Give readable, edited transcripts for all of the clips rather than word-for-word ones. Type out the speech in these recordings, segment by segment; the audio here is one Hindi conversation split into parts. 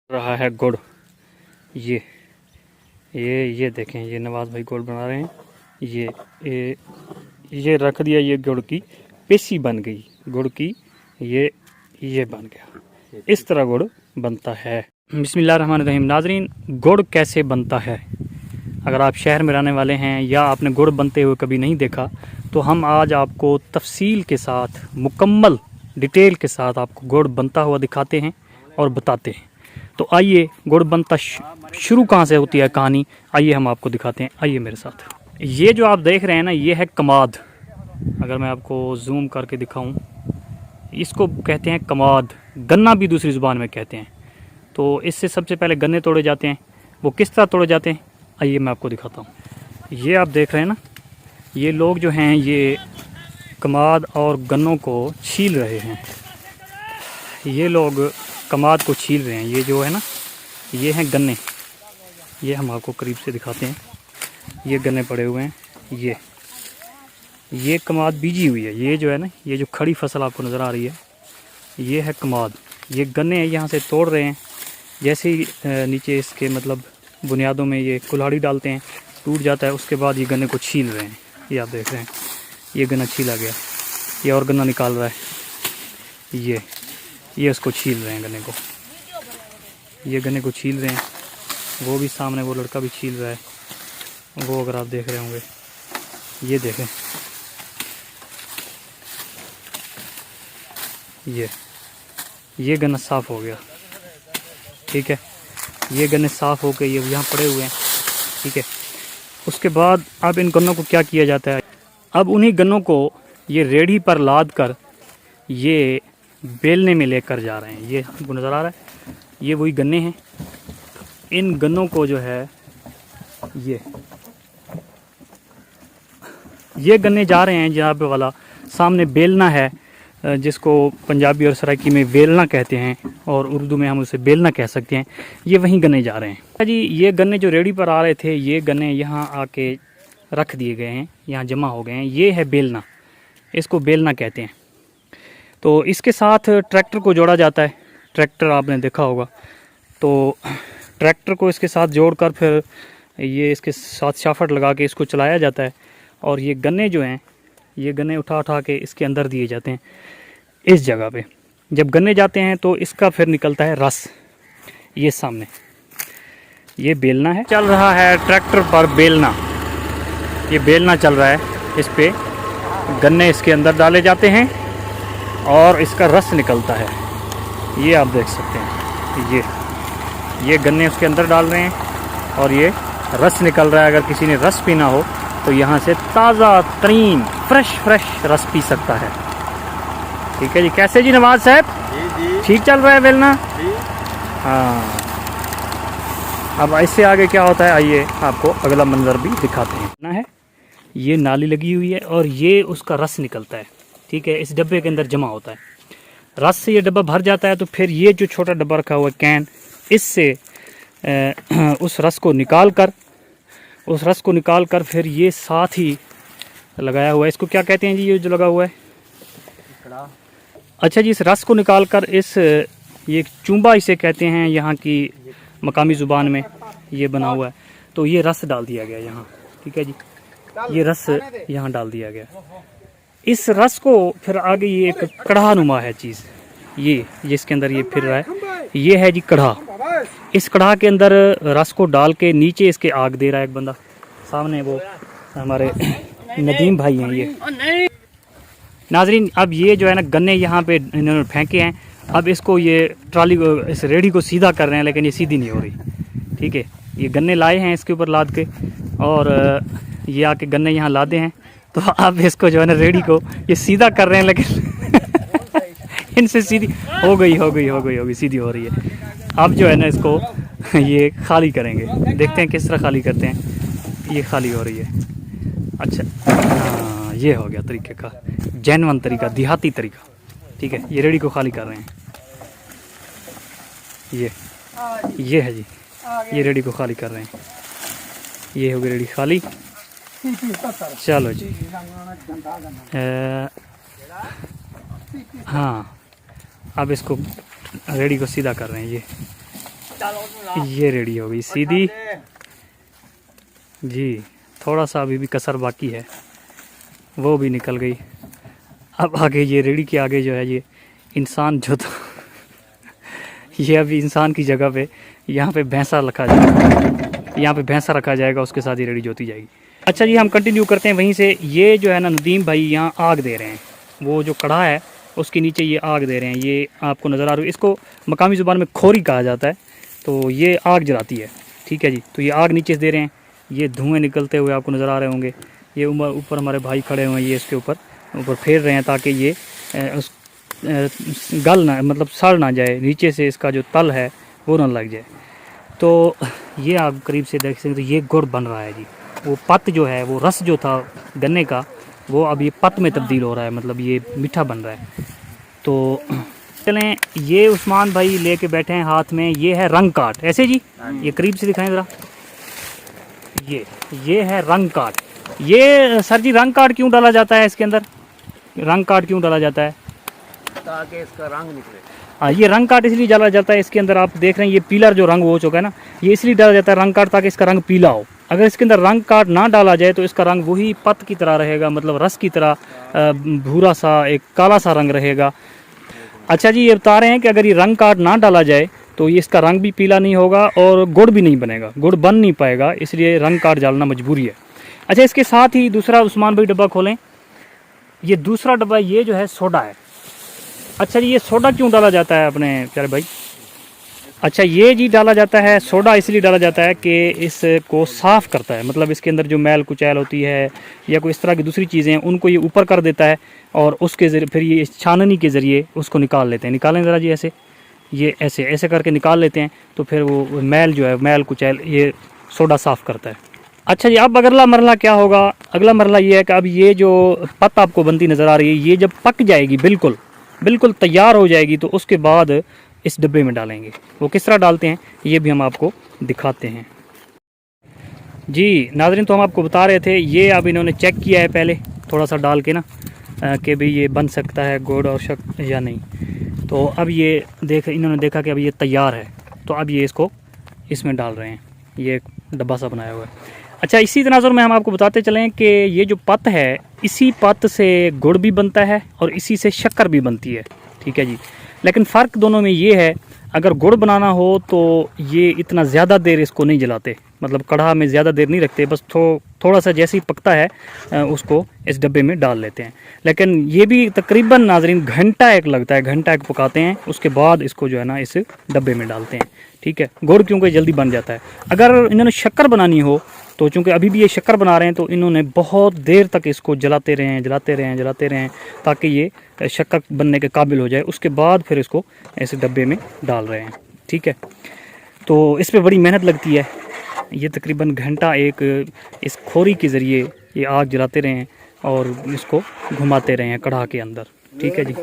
रहा है गुड़। ये देखें, ये नवाज भाई गुड़ बना रहे हैं। ये रख दिया, ये गुड़ की पेशी बन गई, गुड़ की ये बन गया। इस तरह गुड़ बनता है। बिस्मिल्लाहिर्रहमानिर्रहीम। नाज़रीन, गुड़ कैसे बनता है? अगर आप शहर में रहने वाले हैं या आपने गुड़ बनते हुए कभी नहीं देखा, तो हम आज आपको तफसील के साथ, मुकम्मल डिटेल के साथ आपको गुड़ बनता हुआ दिखाते हैं और बताते हैं। तो आइए, गुड़ बनता शुरू कहाँ से होती है कहानी, आइए हम आपको दिखाते हैं। आइए मेरे साथ। ये जो आप देख रहे हैं ना, ये है कमाद। अगर मैं आपको जूम करके दिखाऊं, इसको कहते हैं कमाद। गन्ना भी दूसरी ज़ुबान में कहते हैं। तो इससे सबसे पहले गन्ने तोड़े जाते हैं। वो किस तरह तोड़े जाते हैं, आइए मैं आपको दिखाता हूँ। ये आप देख रहे हैं ना, ये लोग जो हैं ये कमाद और गन्नों को छील रहे हैं। ये लोग कमाद को छील रहे हैं। ये जो है ना, ये हैं गन्ने। ये हम आपको करीब से दिखाते हैं। ये गन्ने पड़े हुए हैं। ये कमाद बीजी हुई है। ये जो है ना, ये जो खड़ी फसल आपको नज़र आ रही है, ये है कमाद। ये गन्ने यहाँ से तोड़ रहे हैं। जैसे ही नीचे इसके मतलब बुनियादों में ये कुल्हाड़ी डालते हैं, टूट जाता है। उसके बाद ये गन्ने को छील रहे हैं। ये आप देख रहे हैं, ये गन्ना छीला गया। ये और गन्ना निकाल रहा है। ये उसको छील रहे हैं गन्ने को। ये गन्ने को छील रहे हैं। वो भी सामने वो लड़का भी छील रहा है। वो अगर आप देख रहे होंगे, ये देखें, ये गन्ना साफ़ हो गया। ठीक है, ये गन्ने साफ़ हो के ये यहाँ पड़े हुए हैं। ठीक है, उसके बाद अब इन गन्नों को क्या किया जाता है? अब उन्हीं गन्नों को ये रेडी पर लाद कर ये बेलने में लेकर जा रहे हैं। ये आपको नज़र आ रहा है, ये वही गन्ने हैं। इन गन्नों को जो है ये गन्ने जा रहे हैं जहाँ पे वाला सामने बेलना है, जिसको पंजाबी और सराइकी में वेलना कहते हैं और उर्दू में हम उसे बेलना कह सकते हैं। ये वहीं गन्ने जा रहे हैं जी। ये गन्ने जो रेडी पर आ रहे थे, ये गन्ने यहाँ आके रख दिए गए हैं, यहाँ जमा हो गए हैं। ये है बेलना, इसको बेलना कहते हैं। तो इसके साथ ट्रैक्टर को जोड़ा जाता है। ट्रैक्टर आपने देखा होगा, तो ट्रैक्टर को इसके साथ जोड़कर फिर ये इसके साथ शाफट लगा के इसको चलाया जाता है। और ये गन्ने जो हैं, ये गन्ने उठा के इसके अंदर दिए जाते हैं इस जगह पे। जब गन्ने जाते हैं तो इसका फिर निकलता है रस। ये सामने ये बेलना है, चल रहा है ट्रैक्टर पर बेलना। ये बेलना चल रहा है, इस पे गन्ने इसके अंदर डाले जाते हैं और इसका रस निकलता है। ये आप देख सकते हैं, ये गन्ने उसके अंदर डाल रहे हैं और ये रस निकल रहा है। अगर किसी ने रस पीना हो तो यहाँ से ताज़ा तरीन फ्रेश रस पी सकता है। ठीक है जी। कैसे जी नवाज साहब? जी। ठीक चल रहा है बेलना? हाँ। अब इससे आगे क्या होता है, आइए आपको अगला मंजर भी दिखाते हैं ना। है ये नाली लगी हुई है और ये उसका रस निकलता है। ठीक है, इस डब्बे के अंदर जमा होता है। रस से ये डब्बा भर जाता है। तो फिर ये जो छोटा डब्बा रखा हुआ है कैन, इससे उस रस को निकाल कर फिर ये साथ ही लगाया हुआ है। इसको क्या कहते हैं जी, ये जो लगा हुआ है? अच्छा जी, इस रस को निकाल कर ये चूंबा इसे कहते हैं यहाँ की मकामी ज़ुबान में, ये बना हुआ है। तो ये रस डाल दिया गया यहाँ। ठीक है जी, ये रस यहाँ डाल दिया गया। इस रस को फिर आगे ये एक कढ़ा नुमा है चीज़, ये इसके अंदर ये फिर रहा है। ये है जी कढ़ा। इस कढ़ा के अंदर रस को डाल के नीचे इसके आग दे रहा है एक बंदा। सामने वो हमारे नदीम भाई हैं ये। नाजरीन, अब ये जो है ना गन्ने यहाँ पे इन्होंने फेंके हैं। अब इसको ये ट्राली को, इस रेडी को सीधा कर रहे हैं, लेकिन ये सीधी नहीं हो रही। ठीक है, ये गन्ने लाए हैं इसके ऊपर लाद के और ये आके गन्ने यहाँ लादे हैं। तो अब इसको जो है ना रेडी को ये सीधा कर रहे हैं, लेकिन इनसे सीधी हो गई सीधी हो रही है। अब जो है ना इसको ये खाली करेंगे, देखते हैं किस तरह खाली करते हैं। ये खाली हो रही है। अच्छा, हाँ, ये हो गया तरीके का, जेन्युइन तरीका, देहाती तरीका। ठीक है, ये रेडी को खाली कर रहे हैं। ये है जी, ये रेडी को खाली कर रहे हैं। ये हो गई रेडी खाली। चलो जी, हाँ, अब इसको रेडी को सीधा कर रहे हैं। ये रेडी हो गई सीधी जी। थोड़ा सा अभी भी कसर बाकी है, वो भी निकल गई। अब आगे ये रेडी के आगे जो है ये इंसान जो था ये अभी इंसान की जगह पे यहाँ पे भैंसा रखा जाएगा, यहाँ पे भैंसा रखा जाएगा, उसके साथ ही रेडी होती जाएगी। अच्छा जी, हम कंटिन्यू करते हैं वहीं से। ये जो है ना नदीम भाई यहाँ आग दे रहे हैं, वो जो कढ़ा है उसके नीचे ये आग दे रहे हैं। ये आपको नज़र आ रही है, इसको मकामी ज़ुबान में खोरी कहा जाता है। तो ये आग जलाती है, ठीक है जी। तो ये आग नीचे से दे रहे हैं, ये धुएँ निकलते हुए आपको नज़र आ रहे होंगे। ये ऊपर हमारे भाई खड़े हुए हैं, ये इसके ऊपर फेर रहे हैं ताकि ये उस गल ना, मतलब सड़ ना जाए, नीचे से इसका जो तल है वो ना लग जाए। तो ये आप करीब से देख सकते, ये गुड़ बन रहा है जी। वो पत्त जो है, वो रस जो था गन्ने का, वो अब ये पत्त में तब्दील हो रहा है, मतलब ये मीठा बन रहा है। तो चलें, ये उस्मान भाई लेके बैठे हैं हाथ में, ये है रंग काट। ऐसे जी, ये करीब से दिखाएं ज़रा। ये है रंग काट। ये सर जी रंग काट क्यों डाला जाता है इसके अंदर? रंग काट क्यों डाला जाता है? ताकि इसका रंग निकले। हाँ, ये रंग काट इसलिए डाला जाता है, इसके अंदर आप देख रहे हैं ये पीला जो रंग हो चुका है ना, ये इसलिए डाला जाता है रंग काट, ताकि इसका रंग पीला हो। अगर इसके अंदर रंग काट ना डाला जाए तो इसका रंग वही पत्त की तरह रहेगा, मतलब रस की तरह भूरा सा, एक काला सा रंग रहेगा। अच्छा जी, ये बता रहे हैं कि अगर ये रंग काट ना डाला जाए तो ये इसका रंग भी पीला नहीं होगा और गुड़ भी नहीं बनेगा, गुड़ बन नहीं पाएगा, इसलिए रंग काट डालना मजबूरी है। अच्छा, इसके साथ ही दूसरा उस्मान भाई डब्बा खोलें। ये दूसरा डब्बा ये जो है सोडा है। अच्छा जी, ये सोडा क्यों डाला जाता है अपने प्यारे भाई? अच्छा, ये जी डाला जाता है सोडा इसलिए डाला जाता है कि इसको साफ़ करता है, मतलब इसके अंदर जो मैल कुचैल होती है या कोई इस तरह की दूसरी चीज़ें हैं उनको ये ऊपर कर देता है और उसके ज़रिए फिर ये छाननी के ज़रिए उसको निकाल लेते हैं। निकालें ज़रा जी, ऐसे ये ऐसे करके निकाल लेते हैं, तो फिर वो मैल जो है, मैल कुचैल, ये सोडा साफ़ करता है। अच्छा जी, अब अगला मरला क्या होगा? अगला मरला ये है कि अब ये जो पत्त आपको बनती नज़र आ रही है, ये जब पक जाएगी, बिल्कुल तैयार हो जाएगी, तो उसके बाद इस डब्बे में डालेंगे। वो किस तरह डालते हैं ये भी हम आपको दिखाते हैं जी। नाज़रीन, तो हम आपको बता रहे थे, ये अब इन्होंने चेक किया है पहले थोड़ा सा डाल के ना, कि भाई ये बन सकता है गुड़ और शक्कर या नहीं। तो अब ये इन्होंने देखा कि अब ये तैयार है, तो अब ये इसको इसमें डाल रहे हैं। ये एक डब्बा सा बनाया हुआ है। अच्छा, इसी तनाजुर में हम आपको बताते चलें कि ये जो पत्त है, इसी पत्त से गुड़ भी बनता है और इसी से शक्कर भी बनती है, ठीक है जी। लेकिन फ़र्क दोनों में ये है, अगर गुड़ बनाना हो तो ये इतना ज़्यादा देर इसको नहीं जलाते, मतलब कढ़ा में ज़्यादा देर नहीं रखते, बस थोड़ा सा जैसे ही पकता है उसको इस डब्बे में डाल लेते हैं। लेकिन ये भी तकरीबन नाज़रीन घंटा एक लगता है, घंटा एक पकाते हैं, उसके बाद इसको जो है ना इस डब्बे में डालते हैं, ठीक है। गुड़ क्योंकि जल्दी बन जाता है। अगर इन्होंने शक्कर बनानी हो तो चूँकि अभी भी ये शक्कर बना रहे हैं, तो इन्होंने बहुत देर तक इसको जलाते रहें ताकि ये शक्कर बनने के काबिल हो जाए, उसके बाद फिर इसको ऐसे डब्बे में डाल रहे हैं, ठीक है। तो इस पर बड़ी मेहनत लगती है। ये तकरीबन घंटा एक इस खोरी के ज़रिए ये आग जलाते रहें और इसको घुमाते रहें कढ़ा के अंदर, ठीक है जी।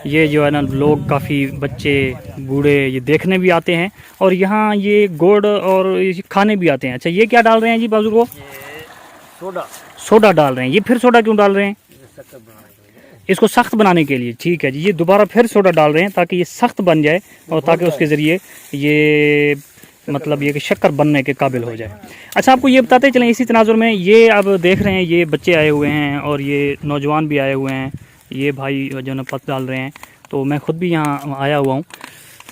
ये जो है ना लोग, काफ़ी बच्चे बूढ़े ये देखने भी आते हैं और यहाँ ये गुड़ और ये खाने भी आते हैं। अच्छा, ये क्या डाल रहे हैं जी बाजू को? सोडा डाल रहे हैं। ये फिर सोडा क्यों डाल रहे हैं? इसको सख्त बनाने के लिए, ठीक है जी। ये दोबारा फिर सोडा डाल रहे हैं ताकि ये सख्त बन जाए और ताकि उसके ज़रिए ये मतलब ये कि शक्कर बनने के काबिल हो जाए। अच्छा, आपको ये बताते चलें इसी तनाजुर में, ये अब देख रहे हैं ये बच्चे आए हुए हैं और ये नौजवान भी आए हुए हैं, ये भाई जो है पत्त डाल रहे हैं, तो मैं ख़ुद भी यहाँ आया हुआ हूँ।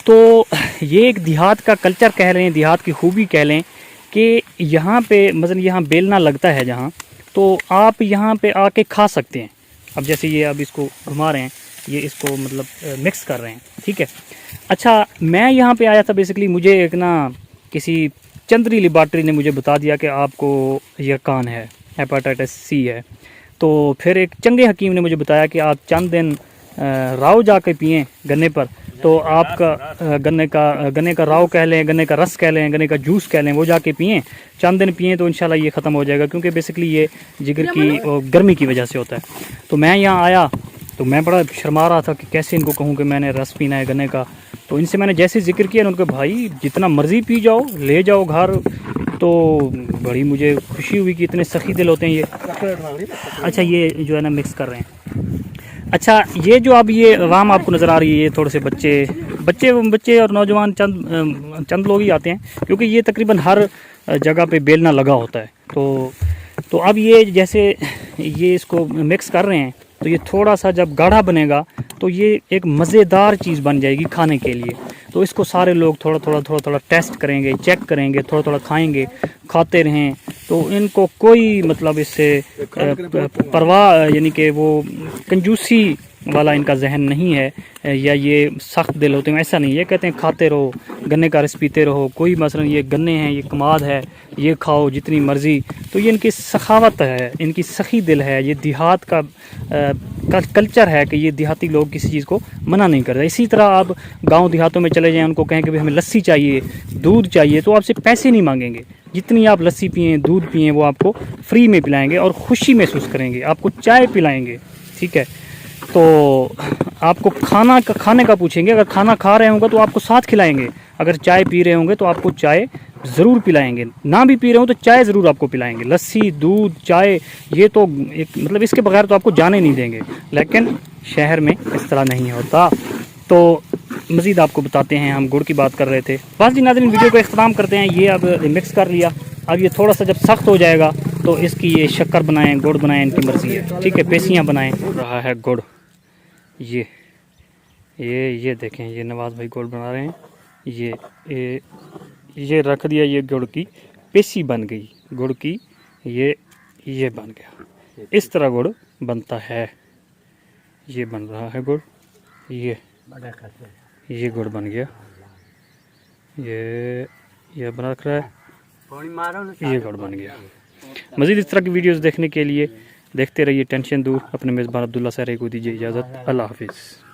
तो ये एक देहात का कल्चर कह लें, देहात की खूबी कह लें कि यहाँ पे मतलब यहाँ बेलना लगता है जहाँ, तो आप यहाँ पे आके खा सकते हैं। अब जैसे ये अब इसको घुमा रहे हैं, ये इसको मतलब मिक्स कर रहे हैं, ठीक है। अच्छा, मैं यहाँ पे आया था बेसिकली, मुझे एक ना किसी चंद्री लेबॉर्ट्री ने मुझे बता दिया कि आपको यकान है, हेपेटाइटिस सी है। तो फिर एक चंगे हकीम ने मुझे बताया कि आप चंद दिन राव जाके पिएँ गन्ने पर, तो आपका गन्ने का राव कह लें, गन्ने का रस कह लें, गन्ने का जूस कह लें, वो जाके पिएँ, चंद दिन पिएँ तो इंशाल्लाह ये ख़त्म हो जाएगा, क्योंकि बेसिकली ये जिगर की गर्मी की वजह से होता है। तो मैं यहाँ आया तो मैं बड़ा शर्मा रहा था कि कैसे इनको कहूँ कि मैंने रस पीना है गन्ने का। तो इनसे मैंने जैसे जिक्र किया उनके, भाई जितना मर्ज़ी पी जाओ, ले जाओ घर। तो बड़ी मुझे खुशी हुई कि इतने सखी दिल होते हैं ये। अच्छा, ये जो है ना मिक्स कर रहे हैं। अच्छा, ये जो अब ये अवाम आपको नज़र आ रही है, ये थोड़े से बच्चे बच्चे बच्चे और नौजवान चंद लोग ही आते हैं, क्योंकि ये तकरीबन हर जगह पे बेलना लगा होता है। तो अब ये जैसे ये इसको मिक्स कर रहे हैं, तो ये थोड़ा सा जब गाढ़ा बनेगा तो ये एक मज़ेदार चीज़ बन जाएगी खाने के लिए। तो इसको सारे लोग थोड़ा थोड़ा टेस्ट करेंगे, चेक करेंगे, थोड़ा थोड़ा खाएंगे, खाते रहें। तो इनको कोई मतलब इससे परवाह यानी कि वो कंजूसी वाला इनका जहन नहीं है, या ये सख्त दिल होते हैं, ऐसा नहीं। ये कहते हैं खाते रहो, गन्ने का रस पीते रहो, कोई मसलन ये गन्ने हैं, ये कमाद है, ये खाओ जितनी मर्ज़ी। तो ये इनकी सखावत है, इनकी सखी दिल है, ये देहात का कल्चर है कि ये देहाती लोग किसी चीज़ को मना नहीं करते। इसी तरह आप गांव देहातों में चले जाएं, उनको कहें कि भाई हमें लस्सी चाहिए, दूध चाहिए, तो आपसे पैसे नहीं मांगेंगे। जितनी आप लस्सी पिएँ, दूध पिएँ, वो आपको फ्री में पिलाएंगे और खुशी महसूस करेंगे। आपको चाय पिलाएंगे, ठीक है। तो आपको खाने का पूछेंगे, अगर खाना खा रहे होंगे तो आपको साथ खिलाएंगे, अगर चाय पी रहे होंगे तो आपको चाय ज़रूर पिलाएंगे, ना भी पी रहे हो तो चाय ज़रूर आपको पिलाएंगे। लस्सी, दूध, चाय, ये तो एक मतलब इसके बगैर तो आपको जाने नहीं देंगे। लेकिन शहर में इस तरह नहीं होता। तो मज़ीद आपको बताते हैं, हम गुड़ की बात कर रहे थे। बस जी नाज़रीन, वीडियो को इख्तिताम करते हैं। ये अब मिक्स कर लिया, अब ये थोड़ा सा जब सख्त हो जाएगा तो इसकी ये शक्कर बनाएं, गुड़ बनाएं, इनकी मर्ज़ी है, ठीक है। पेशियाँ बनाएं। रहा है गुड़, ये देखें, ये नवाज़ भाई गुड़ बना रहे हैं। ये रख दिया, ये गुड़ की पेशी बन गई, गुड़ की ये बन गया। इस तरह गुड़ बनता है। ये बन रहा है गुड़, ये गुड़ बन गया, ये बना रख रहा है, ये गुड़ बन गया। मज़ीद इस तरह की वीडियोस देखने के लिए देखते रहिए टेंशन दूर। अपने मेज़बान अब्दुल्ला सहरे को दीजिए इजाज़त। अल्लाह हाफिज़।